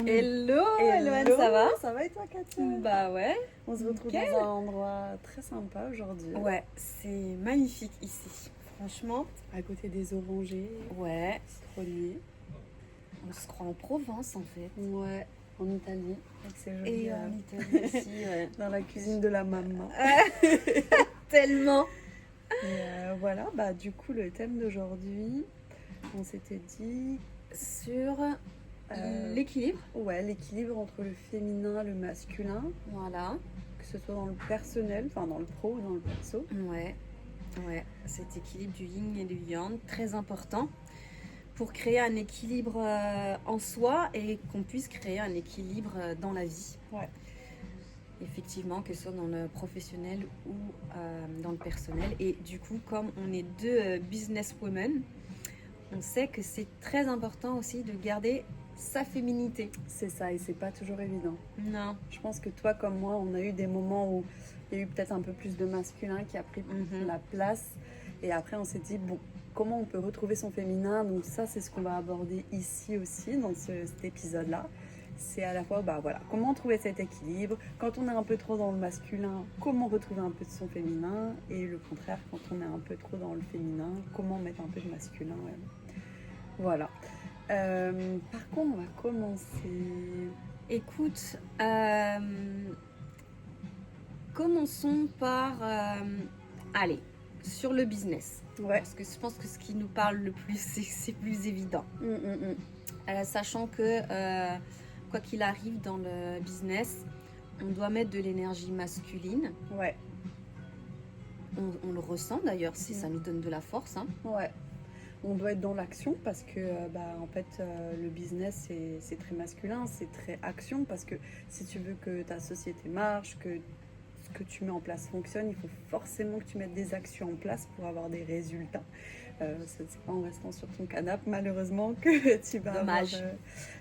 Hello, Eloane, ça va? Ça va et toi, Katia? Bah ouais. On se retrouve Nickel. dans un endroit très sympa aujourd'hui. Ouais, c'est magnifique ici. Franchement, À côté des orangers, ouais, citronniers. on se croit en Provence en fait. Ouais, en Italie. Avec ces jolis, Et en Italie aussi, ouais. dans la cuisine de la maman. Tellement. Et voilà, bah du coup, le thème d'aujourd'hui, on s'était dit... Sur euh, l'équilibre. Ouais, l'équilibre entre le féminin et le masculin, Voilà. que ce soit dans le personnel, enfin dans le pro ou dans le perso. Ouais, ouais. Cet équilibre du yin et du yang, très important pour créer un équilibre en soi et qu'on puisse créer un équilibre dans la vie. Ouais. Effectivement, que ce soit dans le professionnel ou dans le personnel. Et du coup, comme on est deux businesswomen, on sait que c'est très important aussi de garder sa féminité. C'est ça, et c'est pas toujours évident. Non. Je pense que toi comme moi, on a eu des moments où il y a eu peut-être un peu plus de masculin qui a pris la place. Et après, on s'est dit, bon, comment on peut retrouver son féminin? Donc ça, c'est ce qu'on va aborder ici aussi, dans cet épisode-là. C'est à la fois, bah voilà, comment trouver cet équilibre? Quand on est un peu trop dans le masculin, comment retrouver un peu de son féminin? Et le contraire, quand on est un peu trop dans le féminin, comment mettre un peu de masculin? Ouais. Voilà. Par contre, on va commencer... Écoute, commençons par... allez, sur le business. Ouais. Parce que je pense que ce qui nous parle le plus, c'est plus évident. Sachant que, quoi qu'il arrive dans le business, on doit mettre de l'énergie masculine. Ouais. On le ressent d'ailleurs, ça nous donne de la force. Hein. Ouais. On doit être dans l'action parce que en fait le business c'est très masculin, c'est très action parce que si tu veux que ta société marche, que ce que tu mets en place fonctionne, il faut forcément que tu mettes des actions en place pour avoir des résultats. C'est pas en restant sur ton canapé malheureusement que tu vas Dommage.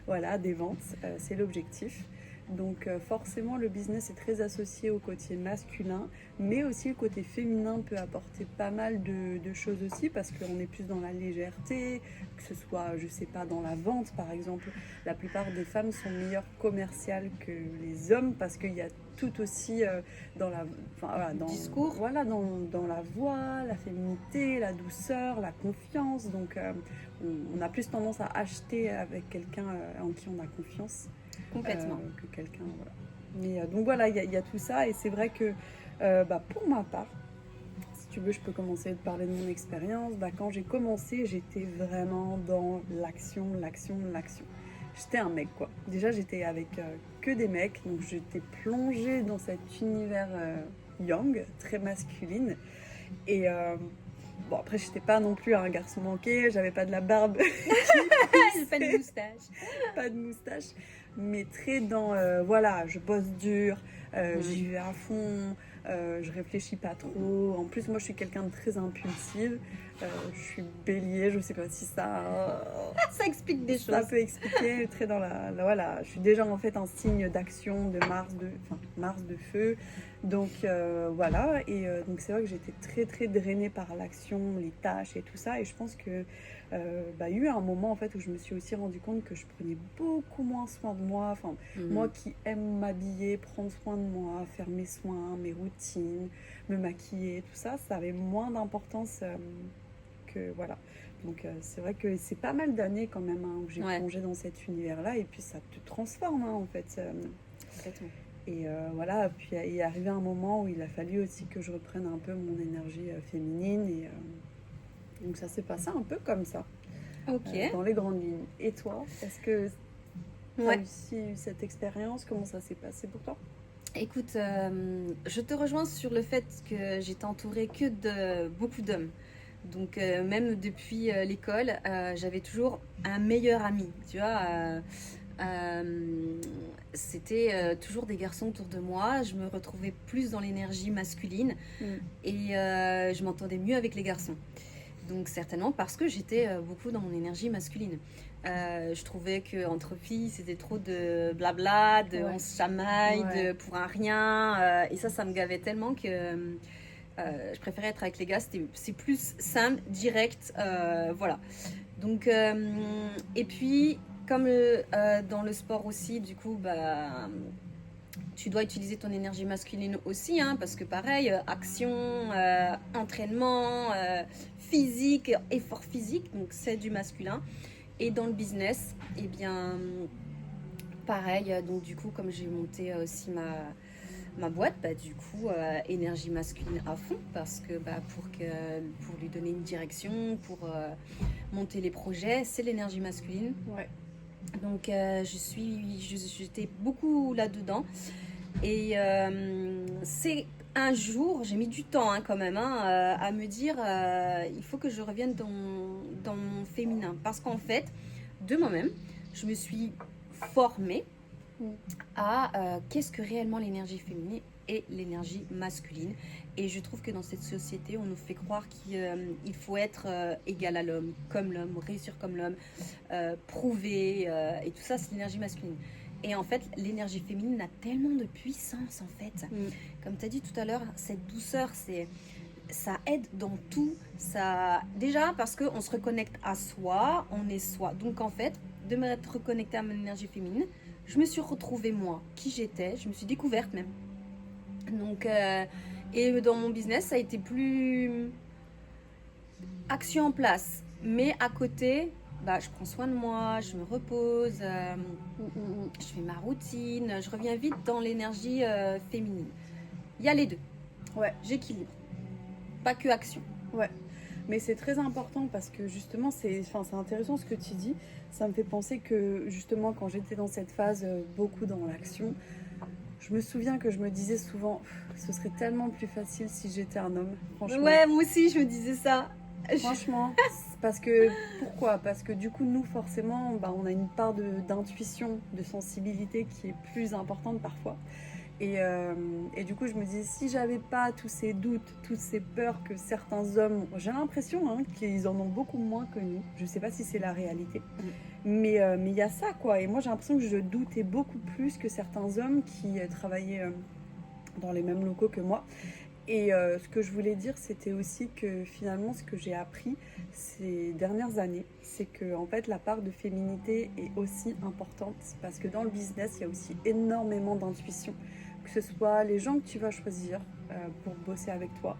avoir des ventes, c'est l'objectif. Donc forcément le business est très associé au côté masculin, mais aussi le côté féminin peut apporter pas mal de choses aussi parce qu'on est plus dans la légèreté, que ce soit je sais pas dans la vente par exemple. La plupart des femmes sont meilleures commerciales que les hommes parce qu'il y a tout aussi dans la dans discours, dans la voix, la féminité, la douceur, la confiance. Donc on a plus tendance à acheter avec quelqu'un en qui on a confiance. Complètement. Que quelqu'un, voilà. Mais donc voilà, il y a tout ça et c'est vrai que pour ma part, si tu veux, je peux commencer à te parler de mon expérience. Quand j'ai commencé, j'étais vraiment dans l'action. J'étais un mec quoi. Déjà j'étais avec que des mecs, donc j'étais plongée dans cet univers yang, très masculine. Et bon après j'étais pas non plus un garçon manqué, j'avais pas de la barbe. Pas de moustache. Pas de moustache, mais très dans je bosse dur, j'y vais à fond, je réfléchis pas trop. En plus moi je suis quelqu'un de très impulsive, je suis bélier, je sais pas si Ça explique des ça choses. peut expliquer, très dans voilà, je suis déjà en fait un signe d'action de Mars de feu. Donc voilà, et donc c'est vrai que j'étais très très drainée par l'action, les tâches et tout ça, et je pense que il y a eu un moment en fait où je me suis aussi rendu compte que je prenais beaucoup moins soin de moi. Enfin, moi qui aime m'habiller, prendre soin de moi, faire mes soins, mes routines, me maquiller, tout ça, ça avait moins d'importance que voilà. Donc c'est vrai que c'est pas mal d'années quand même où j'ai plongé dans cet univers-là, et puis ça te transforme en fait. Complètement. Et voilà, puis il est arrivé un moment où il a fallu aussi que je reprenne un peu mon énergie féminine, et donc ça s'est passé un peu comme ça, dans les grandes lignes. Et toi, est-ce que tu as aussi eu cette expérience? Comment ça s'est passé pour toi? Écoute, je te rejoins sur le fait que j'étais entourée que de beaucoup d'hommes. Donc même depuis l'école, j'avais toujours un meilleur ami, tu vois. C'était toujours des garçons autour de moi. Je me retrouvais plus dans l'énergie masculine et je m'entendais mieux avec les garçons. Donc certainement parce que j'étais beaucoup dans mon énergie masculine. Je trouvais qu'entre filles, c'était trop de blabla, on se chamaille pour un rien. Et ça me gavait tellement que je préférais être avec les gars. C'est plus simple, direct, voilà. Donc, et puis, comme dans le sport aussi, du coup, bah, tu dois utiliser ton énergie masculine aussi, hein, parce que pareil, action, entraînement, physique, effort physique, donc c'est du masculin. Et dans le business, eh bien, pareil, donc du coup, comme j'ai monté aussi ma boîte, bah, du coup, énergie masculine à fond, parce que bah, pour lui donner une direction, pour monter les projets, c'est l'énergie masculine. Ouais. Donc, j'étais beaucoup là-dedans. Et c'est un jour, j'ai mis du temps hein, quand même hein, à me dire il faut que je revienne dans mon féminin. Parce qu'en fait, de moi-même, je me suis formée à qu'est-ce que réellement l'énergie féminine et l'énergie masculine. Et je trouve que dans cette société, on nous fait croire qu'il faut être égal à l'homme, comme l'homme, réussir comme l'homme, prouver, et tout ça, c'est l'énergie masculine. Et en fait, l'énergie féminine a tellement de puissance, en fait. Comme tu as dit tout à l'heure, cette douceur, ça aide dans tout. Ça, déjà, parce qu'on se reconnecte à soi, on est soi. Donc, en fait, de m'être reconnectée à mon énergie féminine, je me suis retrouvée moi, qui j'étais, je me suis découverte même. Donc, et dans mon business, ça a été plus action en place. Mais à côté, bah, je prends soin de moi, je me repose, je fais ma routine, je reviens vite dans l'énergie féminine. Il y a les deux. Ouais. J'équilibre. Pas que action. Ouais. Mais c'est très important parce que justement, c'est intéressant ce que tu dis. Ça me fait penser que justement, quand j'étais dans cette phase, beaucoup dans l'action, je me souviens que je me disais souvent, ce serait tellement plus facile si j'étais un homme, franchement. Ouais, moi aussi, je me disais ça. Franchement, parce que, pourquoi? Parce que du coup, nous, forcément, bah, on a une part d'intuition, de sensibilité qui est plus importante parfois. Et du coup, je me dis, si j'avais pas tous ces doutes, toutes ces peurs que certains hommes, j'ai l'impression hein, qu'ils en ont beaucoup moins que nous. Je sais pas si c'est la réalité, mais il y a ça quoi. Et moi, j'ai l'impression que je doutais beaucoup plus que certains hommes qui travaillaient dans les mêmes locaux que moi. Et ce que je voulais dire, c'était aussi que finalement, ce que j'ai appris ces dernières années, c'est que en fait, la part de féminité est aussi importante parce que dans le business, il y a aussi énormément d'intuition. Que ce soit les gens que tu vas choisir pour bosser avec toi,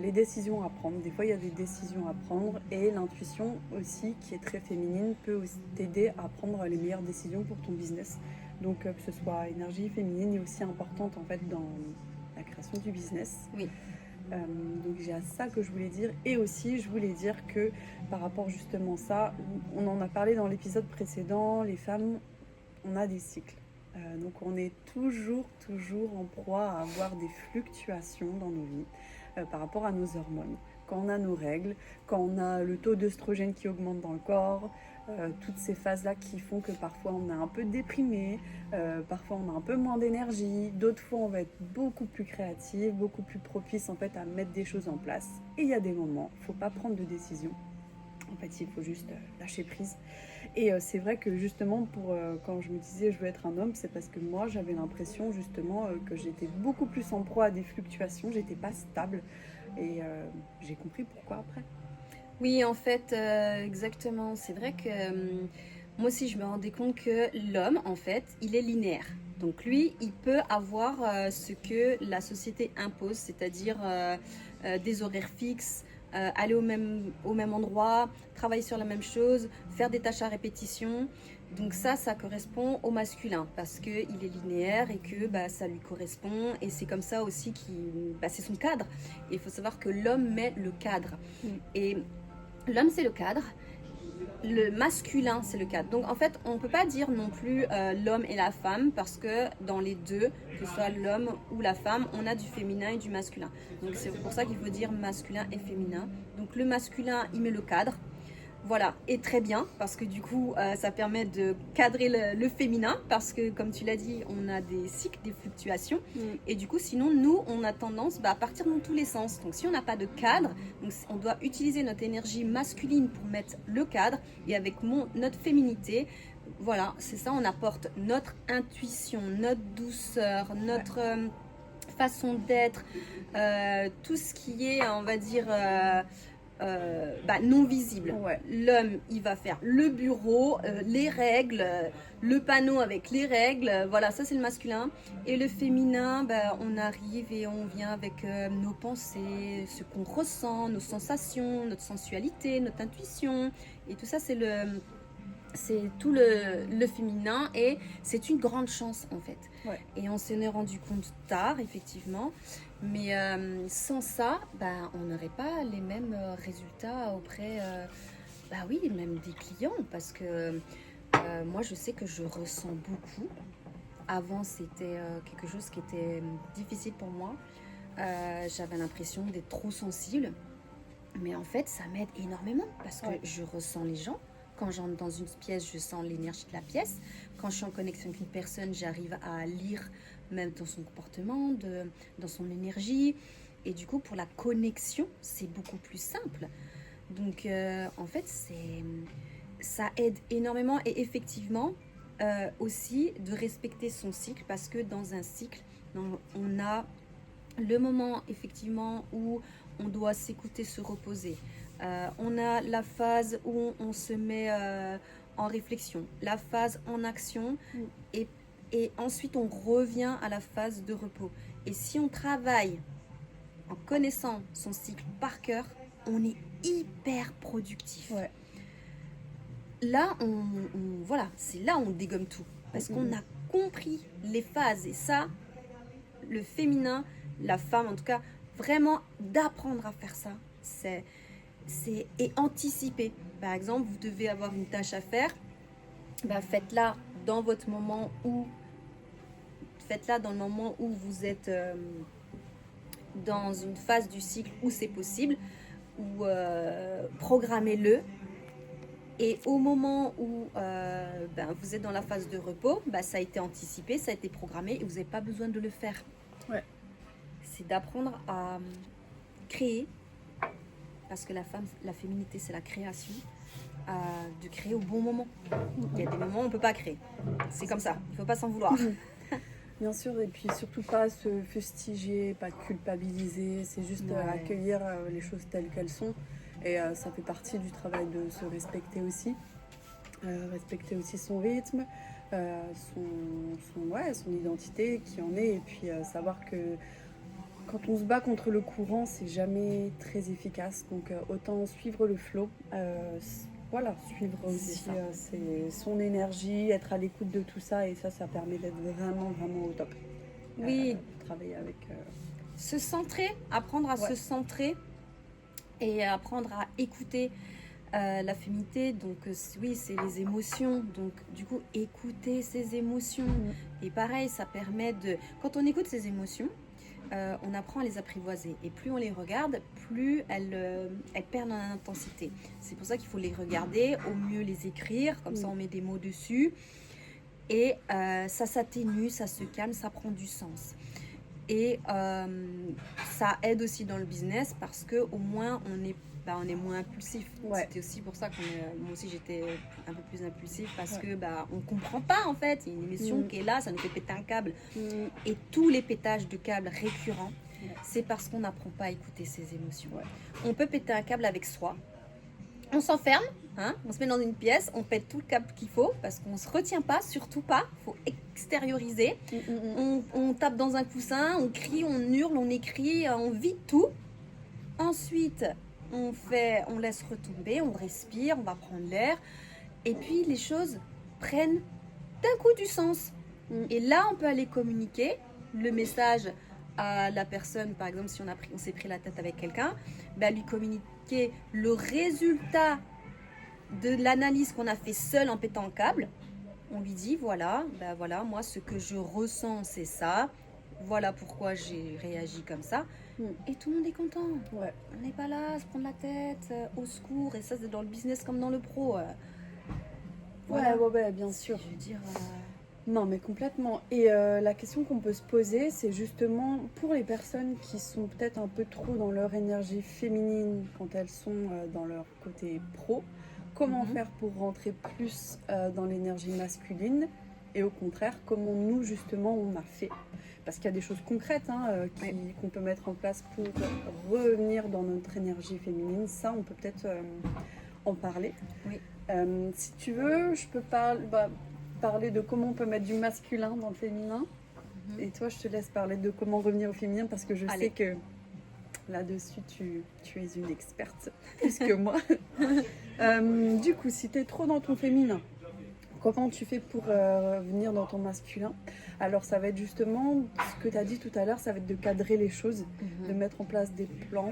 les décisions à prendre. Des fois, il y a des décisions à prendre et l'intuition aussi, qui est très féminine, peut aussi t'aider à prendre les meilleures décisions pour ton business. Donc, que ce soit énergie féminine est aussi importante en fait dans la création du business. Oui. Donc j'ai à ça que je voulais dire. Et aussi, je voulais dire que par rapport justement à ça, on en a parlé dans l'épisode précédent, les femmes, on a des cycles. Donc on est toujours en proie à avoir des fluctuations dans nos vies par rapport à nos hormones. Quand on a nos règles, quand on a le taux d'œstrogène qui augmente dans le corps, toutes ces phases-là qui font que parfois on est un peu déprimé, parfois on a un peu moins d'énergie, d'autres fois on va être beaucoup plus créatif, beaucoup plus propice en fait à mettre des choses en place. Et il y a des moments, il ne faut pas prendre de décision. En fait, il faut juste lâcher prise. Et c'est vrai que justement, quand je me disais je veux être un homme, c'est parce que moi j'avais l'impression justement que j'étais beaucoup plus en proie à des fluctuations, j'étais pas stable. Et j'ai compris pourquoi après. Oui, en fait, exactement. C'est vrai que moi aussi, je me rendais compte que l'homme, en fait, il est linéaire. Donc lui, il peut avoir ce que la société impose, c'est-à-dire des horaires fixes, aller au même endroit, travailler sur la même chose, faire des tâches à répétition. Donc ça correspond au masculin parce qu'il est linéaire et que bah, ça lui correspond. Et c'est comme ça aussi c'est son cadre. Et il faut savoir que l'homme met le cadre. Et l'homme, c'est le cadre. Le masculin, c'est le cadre. Donc en fait, on ne peut pas dire non plus l'homme et la femme parce que dans les deux, que ce soit l'homme ou la femme, on a du féminin et du masculin. Donc c'est pour ça qu'il faut dire masculin et féminin. Donc le masculin, il met le cadre. Voilà, et très bien, parce que du coup, ça permet de cadrer le féminin, parce que comme tu l'as dit, on a des cycles, des fluctuations, et du coup, sinon, nous, on a tendance à partir dans tous les sens. Donc, si on n'a pas de cadre, donc, on doit utiliser notre énergie masculine pour mettre le cadre, et avec notre féminité, voilà, c'est ça, on apporte notre intuition, notre douceur, notre façon d'être, tout ce qui est, on va dire... non visibles. Ouais. L'homme, il va faire le bureau, les règles, le panneau avec les règles, voilà, ça c'est le masculin. Et le féminin, on arrive et on vient avec nos pensées, ce qu'on ressent, nos sensations, notre sensualité, notre intuition. Et tout ça, c'est tout le féminin et c'est une grande chance en fait. Ouais. Et on s'en est rendu compte tard, effectivement. Mais sans ça, on n'aurait pas les mêmes résultats auprès oui, même des clients. Parce que moi, je sais que je ressens beaucoup. Avant, c'était quelque chose qui était difficile pour moi. J'avais l'impression d'être trop sensible. Mais en fait, ça m'aide énormément parce que je ressens les gens. Quand j'entre dans une pièce, je sens l'énergie de la pièce. Quand je suis en connexion avec une personne, j'arrive à lire même dans son comportement, dans son énergie. Et du coup, pour la connexion, c'est beaucoup plus simple. Donc, en fait, ça aide énormément. Et effectivement, aussi de respecter son cycle parce que dans un cycle, on a le moment, effectivement, où on doit s'écouter, se reposer. On a la phase où on se met en réflexion, la phase en action et ensuite on revient à la phase de repos. Et si on travaille en connaissant son cycle par cœur, on est hyper productif. Ouais. Là, voilà, c'est là où on dégomme tout. Parce qu'on a compris les phases. Et ça, le féminin, la femme en tout cas, vraiment d'apprendre à faire ça, et anticiper. Par exemple, vous devez avoir une tâche à faire, faites-la dans votre moment où vous êtes dans une phase du cycle où c'est possible, ou programmez-le. Et au moment où vous êtes dans la phase de repos, ça a été anticipé, ça a été programmé et vous n'avez pas besoin de le faire. Ouais. C'est d'apprendre à créer, parce que la féminité, c'est la création, de créer au bon moment. Il y a des moments où on ne peut pas créer. C'est comme ça, il ne faut pas s'en vouloir. Bien sûr, et puis surtout pas se fustiger, pas culpabiliser, c'est juste accueillir les choses telles qu'elles sont. Et ça fait partie du travail de se respecter aussi. Respecter aussi son rythme, son identité, qui en est, et puis savoir que quand on se bat contre le courant, c'est jamais très efficace. Donc autant suivre le flow, suivre aussi son énergie, être à l'écoute de tout ça, et ça permet d'être vraiment, vraiment au top. Oui. Travailler avec... Se centrer, apprendre à se centrer et apprendre à écouter la féminité. Donc oui, c'est les émotions. Donc du coup, écouter ses émotions. Et pareil, ça permet de... Quand on écoute ses émotions, on apprend à les apprivoiser. Et plus on les regarde, plus elles perdent en intensité. C'est pour ça qu'il faut les regarder, au mieux les écrire. Comme ça, on met des mots dessus. Et ça s'atténue, ça se calme, ça prend du sens. Et ça aide aussi dans le business parce qu'au moins on est moins impulsif. C'était aussi pour ça que moi aussi j'étais un peu plus impulsif parce que on comprend pas en fait. Il y a une émotion qui est là, ça nous fait péter un câble. Et tous les pétages de câbles récurrents, c'est parce qu'on n'apprend pas à écouter ses émotions. On peut péter un câble avec soi. On s'enferme, on se met dans une pièce, on pète tout le câble qu'il faut parce qu'on ne se retient pas, surtout pas, il faut extérioriser. On tape dans un coussin, on crie, on hurle, on écrit, on vide tout. Ensuite, on laisse retomber, on respire, on va prendre l'air. Et puis, les choses prennent d'un coup du sens. Et là, on peut aller communiquer le message à la personne. Par exemple, si on s'est pris la tête avec quelqu'un, lui communiquer le résultat de l'analyse qu'on a fait seul en pétant le câble. On lui dit voilà, moi ce que je ressens c'est ça, voilà pourquoi j'ai réagi comme ça. Et tout le monde est content. On n'est pas là à se prendre la tête, au secours. Et ça c'est dans le business comme dans le pro. Bien sûr. Je veux dire... Non, mais complètement. Et la question qu'on peut se poser, c'est justement pour les personnes qui sont peut-être un peu trop dans leur énergie féminine quand elles sont dans leur côté pro, comment faire pour rentrer plus dans l'énergie masculine et au contraire, comment nous, justement, on a fait. Parce qu'il y a des choses concrètes qu'on peut mettre en place pour revenir dans notre énergie féminine. Ça, on peut peut-être en parler. Oui. Si tu veux, je peux parler de comment on peut mettre du masculin dans le féminin. Et toi, je te laisse parler de comment revenir au féminin parce que je sais que là-dessus, tu es une experte plus que moi. Du coup, si tu es trop dans ton féminin, comment tu fais pour venir dans ton masculin? Alors, ça va être justement ce que tu as dit tout à l'heure, ça va être de cadrer les choses, de mettre en place des plans,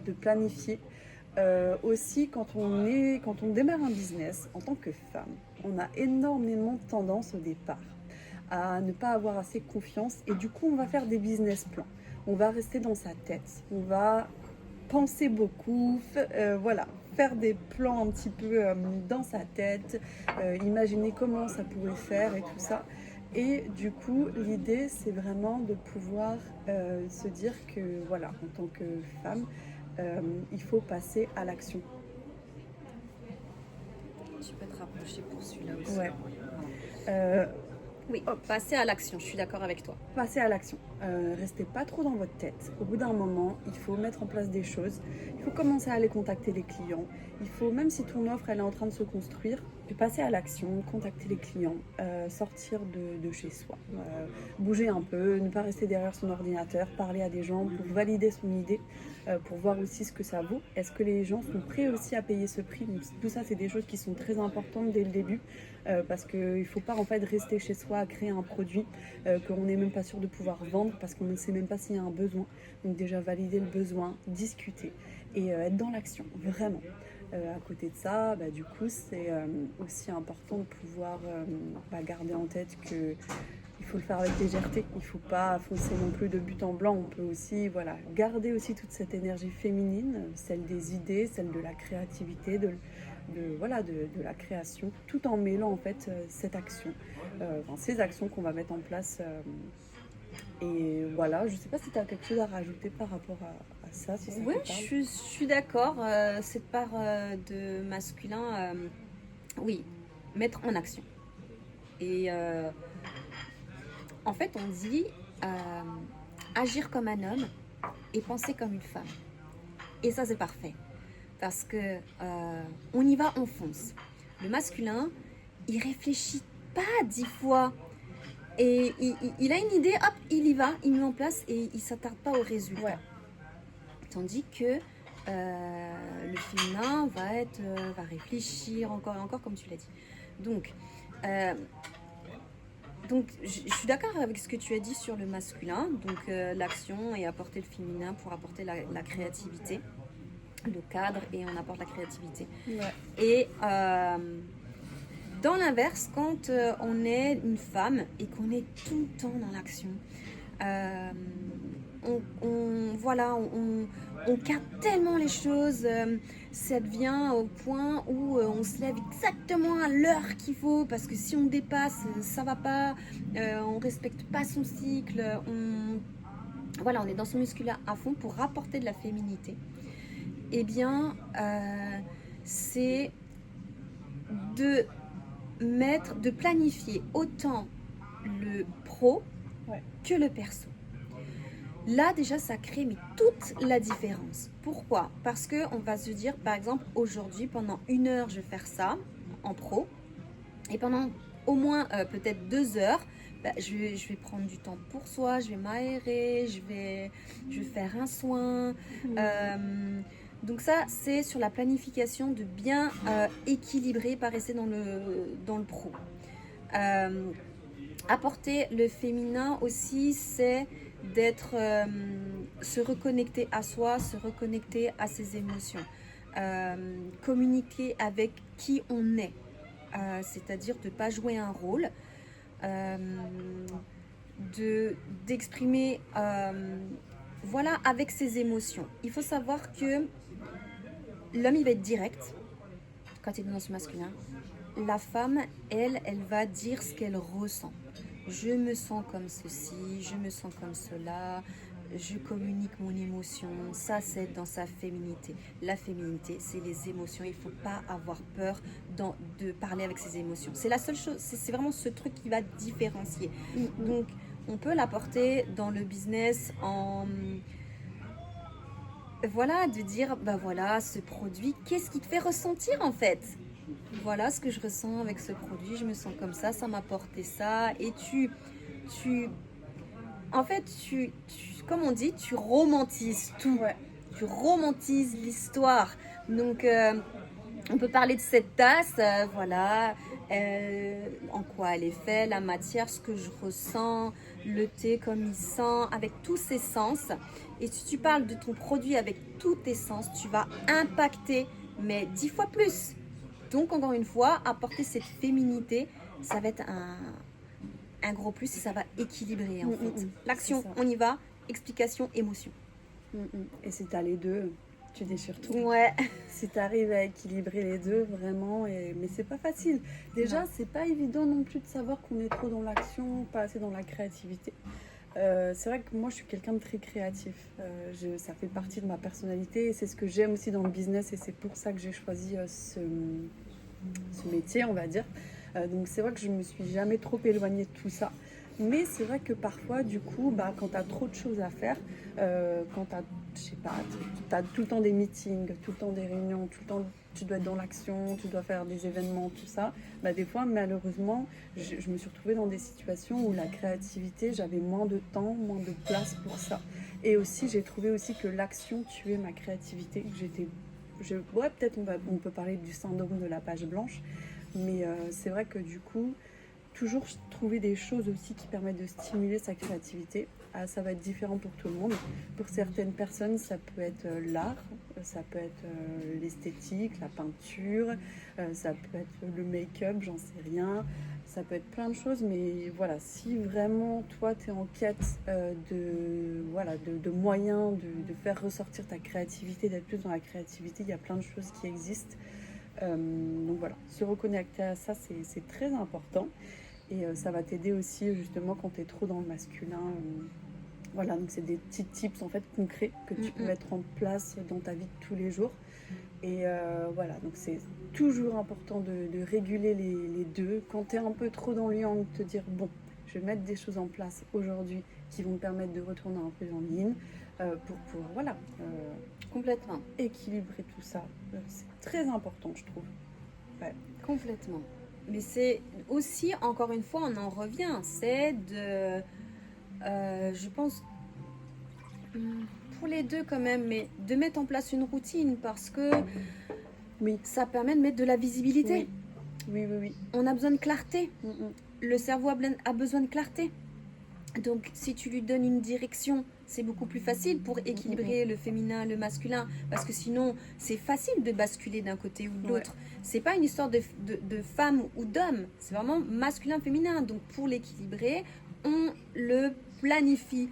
de planifier. Aussi, quand on démarre un business en tant que femme, on a énormément tendance au départ à ne pas avoir assez confiance et du coup, on va faire des business plans. On va rester dans sa tête, on va penser beaucoup, faire des plans un petit peu dans sa tête, imaginer comment ça pourrait faire et tout ça. Et du coup, l'idée, c'est vraiment de pouvoir se dire que, voilà, en tant que femme, il faut passer à l'action. Tu peux te rapprocher pour celui-là aussi. Ouais. Oui, passer à l'action, je suis d'accord avec toi. Passer à l'action. Restez pas trop dans votre tête. Au bout d'un moment, il faut mettre en place des choses. Il faut commencer à aller contacter les clients. Il faut, même si ton offre elle est en train de se construire, passer à l'action, contacter les clients, sortir de chez soi, bouger un peu, ne pas rester derrière son ordinateur, parler à des gens pour valider son idée, pour voir aussi ce que ça vaut. Est-ce que les gens sont prêts aussi à payer ce prix? Donc, tout ça, c'est des choses qui sont très importantes dès le début, parce qu'il ne faut pas en fait rester chez soi à créer un produit qu'on n'est même pas sûr de pouvoir vendre parce qu'on ne sait même pas s'il y a un besoin. Donc déjà valider le besoin, discuter et être dans l'action, vraiment. À côté de ça, du coup, c'est aussi important de pouvoir garder en tête que il faut le faire avec légèreté. Il ne faut pas foncer non plus de but en blanc. On peut aussi garder aussi toute cette énergie féminine, celle des idées, celle de la créativité, de la création, tout en mêlant en fait cette action, ces actions qu'on va mettre en place. Et voilà, je ne sais pas si tu as quelque chose à rajouter par rapport à ça. Si ça Oui, je suis d'accord. Cette part de masculin, oui, mettre en action. Et en fait, on dit agir comme un homme et penser comme une femme. Et ça, c'est parfait. Parce que on y va, on fonce. Le masculin, il réfléchit pas 10 fois. Et il a une idée, hop, il y va, il met en place et il ne s'attarde pas au résultat. Ouais. Tandis que le féminin va réfléchir encore et encore, comme tu l'as dit. Donc je suis d'accord avec ce que tu as dit sur le masculin, donc l'action et apporter le féminin pour apporter la créativité, le cadre et on apporte la créativité. Ouais. Et dans l'inverse, quand on est une femme et qu'on est tout le temps dans l'action, on capte tellement les choses, ça devient au point où on se lève exactement à l'heure qu'il faut parce que si on dépasse, ça va pas, on respecte pas son cycle, on est dans son musculaire à fond pour rapporter de la féminité. Eh bien, c'est de planifier autant le pro que le perso. Là, déjà, ça crée toute la différence. Pourquoi? Parce qu'on va se dire, par exemple, aujourd'hui, pendant 1 heure, je vais faire ça en pro. Et pendant au moins peut-être 2 heures, je vais prendre du temps pour soi, je vais m'aérer, je vais faire un soin. Donc ça, c'est sur la planification de bien équilibrer, pas rester dans le pro. Apporter le féminin aussi, c'est d'être, se reconnecter à soi, se reconnecter à ses émotions, communiquer avec qui on est, c'est-à-dire de ne pas jouer un rôle, d'exprimer avec ses émotions. Il faut savoir que l'homme, il va être direct quand il est dans son masculin. La femme, elle va dire ce qu'elle ressent. Je me sens comme ceci, je me sens comme cela, je communique mon émotion. Ça, c'est dans sa féminité. La féminité, c'est les émotions. Il ne faut pas avoir peur de parler avec ses émotions. C'est la seule chose, c'est vraiment ce truc qui va différencier. Donc, on peut l'apporter dans le business en... Voilà, de dire, bah voilà, ce produit, qu'est-ce qui te fait ressentir en fait? Voilà ce que je ressens avec ce produit, je me sens comme ça m'a apporté ça. Et en fait, comme on dit, tu romantises tout. Ouais. Tu romantises l'histoire. Donc, on peut parler de cette tasse, voilà, en quoi elle est faite, la matière, ce que je ressens, le thé comme il sent, avec tous ses sens. Et si tu parles de ton produit avec tous tes sens, tu vas impacter, mais 10 fois plus. Donc, encore une fois, apporter cette féminité, ça va être un gros plus et ça va équilibrer en fait. L'action, on y va, explication, émotion. Et si tu as les deux, tu déchires tout. Ouais. Si tu arrives à équilibrer les deux, vraiment, mais c'est pas facile. Déjà, Non. c'est pas évident non plus de savoir qu'on est trop dans l'action, pas assez dans la créativité. C'est vrai que moi, je suis quelqu'un de très créatif. Ça fait partie de ma personnalité et c'est ce que j'aime aussi dans le business et c'est pour ça que j'ai choisi ce métier, on va dire. Donc c'est vrai que je me suis jamais trop éloignée de tout ça. Mais c'est vrai que parfois, du coup, quand tu as trop de choses à faire, quand tu as, je sais pas, t'as tout le temps des meetings, tout le temps des réunions, tout le temps tu dois être dans l'action, tu dois faire des événements, tout ça, des fois, malheureusement, je me suis retrouvée dans des situations où la créativité, j'avais moins de temps, moins de place pour ça. Et aussi, j'ai trouvé aussi que l'action tuait ma créativité. Ouais, peut-être on peut parler du syndrome de la page blanche, mais c'est vrai que du coup, toujours trouver des choses aussi qui permettent de stimuler sa créativité. Ça va être différent pour tout le monde. Pour certaines personnes, ça peut être l'art, ça peut être l'esthétique, la peinture, ça peut être le make-up, j'en sais rien. Ça peut être plein de choses, mais voilà, si vraiment toi tu es en quête de moyens de faire ressortir ta créativité, d'être plus dans la créativité, il y a plein de choses qui existent. Donc voilà, se reconnecter à ça, c'est très important. Et ça va t'aider aussi justement quand tu es trop dans le masculin. Voilà, donc c'est des petits tips en fait concrets que tu peux mettre en place dans ta vie de tous les jours. Et voilà, donc c'est toujours important de réguler les deux. Quand tu es un peu trop dans le yang, te dire bon, je vais mettre des choses en place aujourd'hui qui vont me permettre de retourner un peu dans le yin pour pouvoir Complètement. équilibrer tout ça. C'est très important, je trouve. Ouais. Complètement. Mais c'est aussi, encore une fois, on en revient, c'est je pense, pour les deux quand même, mais de mettre en place une routine parce que ça permet de mettre de la visibilité. Oui. On a besoin de clarté. Le cerveau a besoin de clarté. Donc, si tu lui donnes une direction, c'est beaucoup plus facile pour équilibrer le féminin, le masculin. Parce que sinon, c'est facile de basculer d'un côté ou de l'autre. C'est pas une histoire de femme ou d'homme. C'est vraiment masculin-féminin. Donc, pour l'équilibrer, on le planifie.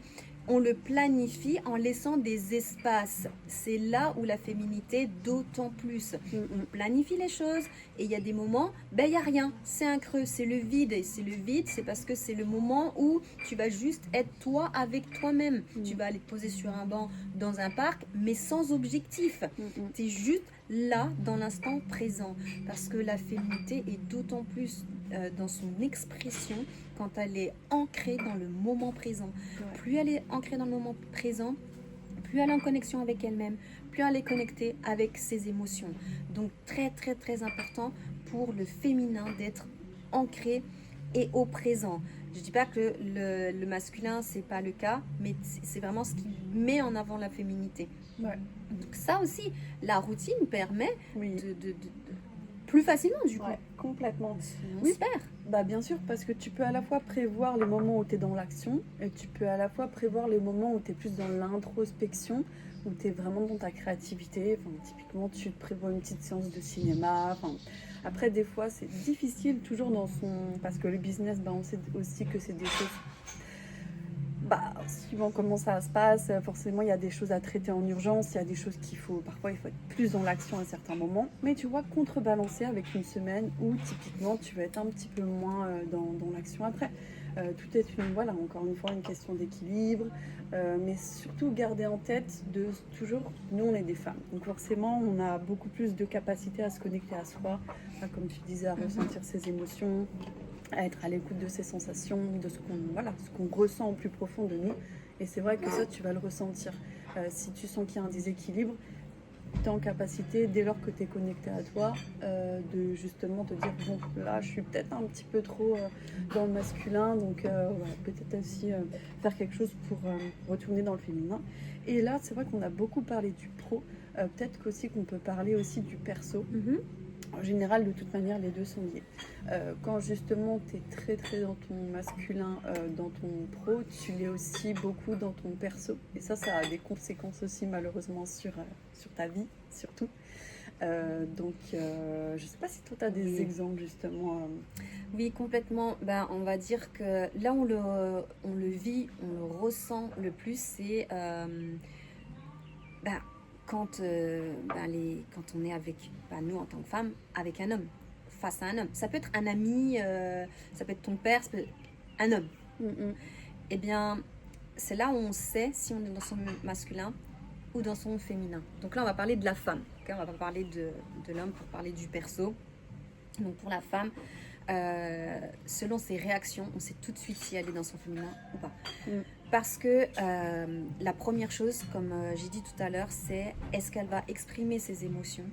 On le planifie en laissant des espaces. C'est là où la féminité, d'autant plus. On planifie les choses et il y a des moments, il n'y a rien. C'est un creux, c'est le vide. Et c'est le vide, c'est parce que c'est le moment où tu vas juste être toi avec toi-même. Tu vas aller te poser sur un banc dans un parc, mais sans objectif. Tu es juste là, dans l'instant présent. Parce que la féminité est d'autant plus dans son expression quand elle est ancrée dans le moment présent. Plus elle est ancrée dans le moment présent, plus elle est en connexion avec elle-même, plus elle est connectée avec ses émotions. Donc très très très important pour le féminin d'être ancré et au présent. Je dis pas que le masculin c'est pas le cas, mais c'est vraiment ce qui met en avant la féminité. Donc ça aussi, la routine permet de plus facilement du coup. Complètement. Super. Bien sûr, parce que tu peux à la fois prévoir les moments où tu es dans l'action et tu peux à la fois prévoir les moments où tu es plus dans l'introspection, où tu es vraiment dans ta créativité. Typiquement, tu te prévois une petite séance de cinéma. Après, des fois, c'est difficile toujours parce que le business, on sait aussi que c'est des choses... suivant comment ça se passe, forcément il y a des choses à traiter en urgence, il y a des choses parfois il faut être plus dans l'action à certains moments, mais tu vois, contrebalancer avec une semaine où typiquement tu vas être un petit peu moins dans l'action. Après, Tout est voilà, encore une fois une question d'équilibre, mais surtout garder en tête de toujours, nous on est des femmes, donc forcément on a beaucoup plus de capacité à se connecter à soi, comme tu disais, à ressentir ses émotions, à être à l'écoute de ses sensations, de ce qu'on ressent au plus profond de nous. Et c'est vrai que ça, tu vas le ressentir. Si tu sens qu'il y a un déséquilibre, tu es en capacité, dès lors que tu es connecté à toi, de justement te dire, bon, là, je suis peut-être un petit peu trop dans le masculin, donc peut-être aussi faire quelque chose pour retourner dans le féminin. Et là, c'est vrai qu'on a beaucoup parlé du pro, peut-être qu'aussi qu'on peut parler aussi du perso. En général, de toute manière, les deux sont liés. Quand justement tu es très très dans ton masculin, dans ton pro, tu l'es aussi beaucoup dans ton perso. Et ça a des conséquences aussi malheureusement sur ta vie, surtout. Donc, je ne sais pas si toi tu as des exemples justement. Oui, complètement. On va dire que là on le vit, on le ressent le plus, c'est quand on est avec, nous en tant que femme, avec un homme, face à un homme. Ça peut être un ami, ça peut être ton père, ça peut être un homme. Eh bien, c'est là où on sait si on est dans son masculin ou dans son féminin. Donc là, on va parler de la femme. Okay, on va pas parler de l'homme pour parler du perso. Donc pour la femme, selon ses réactions, on sait tout de suite si elle est dans son féminin ou pas. Parce que la première chose, comme j'ai dit tout à l'heure, c'est est-ce qu'elle va exprimer ses émotions ?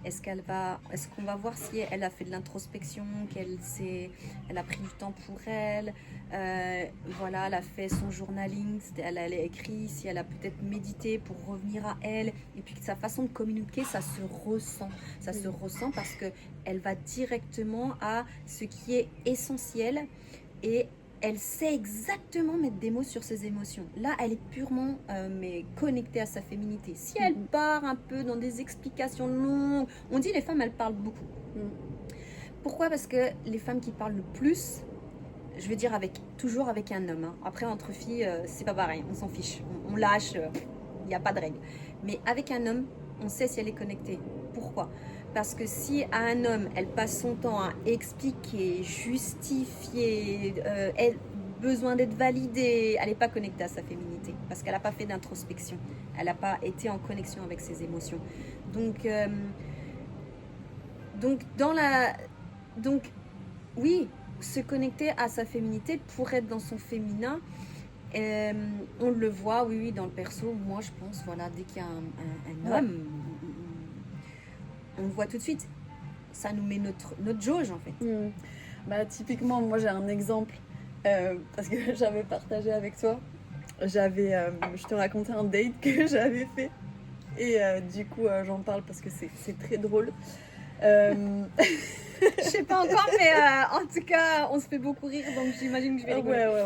Est-ce qu'on va voir si elle a fait de l'introspection, elle a pris du temps pour elle, elle a fait son journaling, elle a écrit, si elle a peut-être médité pour revenir à elle. Et puis sa façon de communiquer, ça se ressent. Ça se ressent parce qu'elle va directement à ce qui est essentiel et elle sait exactement mettre des mots sur ses émotions. Là, elle est purement connectée à sa féminité. Si elle part un peu dans des explications longues, on dit les femmes, elles parlent beaucoup. Pourquoi ? Parce que les femmes qui parlent le plus, je veux dire toujours avec un homme. Après, entre filles, c'est pas pareil, on s'en fiche. On lâche, il n'y a pas de règle. Mais avec un homme, on sait si elle est connectée. Pourquoi ? Parce que si à un homme, elle passe son temps à expliquer, justifier, besoin d'être validée, elle n'est pas connectée à sa féminité. Parce qu'elle n'a pas fait d'introspection. Elle n'a pas été en connexion avec ses émotions. Donc oui, se connecter à sa féminité pour être dans son féminin. On le voit, oui, dans le perso. Moi, je pense, dès qu'il y a un homme... On le voit tout de suite, ça nous met notre jauge en fait. Typiquement, moi j'ai un exemple parce que j'avais partagé avec toi. Je te racontais un date que j'avais fait et du coup j'en parle parce que c'est très drôle. Je sais pas encore, mais en tout cas, on se fait beaucoup rire, donc j'imagine que je vais rigoler. Ouais,